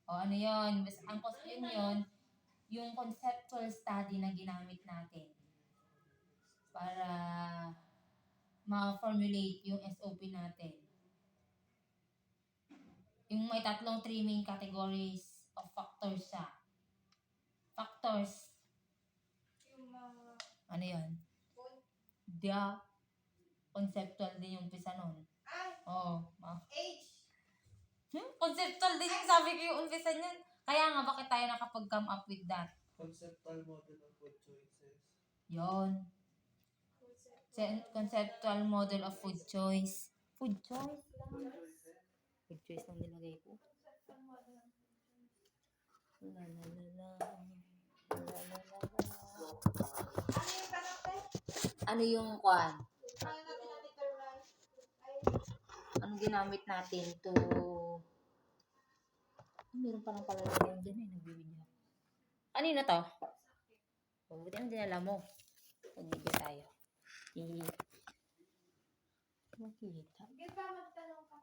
O ano yun? Yun, yung conceptual study na ginamit natin para ma-formulate yung SOP natin. Yung may tatlong three main categories of factors siya. Factors. Yung mga... Ano yun? Conceptual din yung umpisa nun. Oo. Age. Conceptual din yung sabi ko yung umpisa nun. Kaya nga, bakit tayo nakapag-come up with that? Conceptual model of food choices. Yon. Conceptual model of food choice. Food choice lang. Food choice lang nilagay ko. La la la la. La la la la. Ano yung kwan? Anong ginamit natin to... Meron pa lang pala lang dyan eh. Nagbibigyan. Ano yun na to? Buti naman dinala mo. Magbibigyan tayo. Makikita. Di ba magtanong ka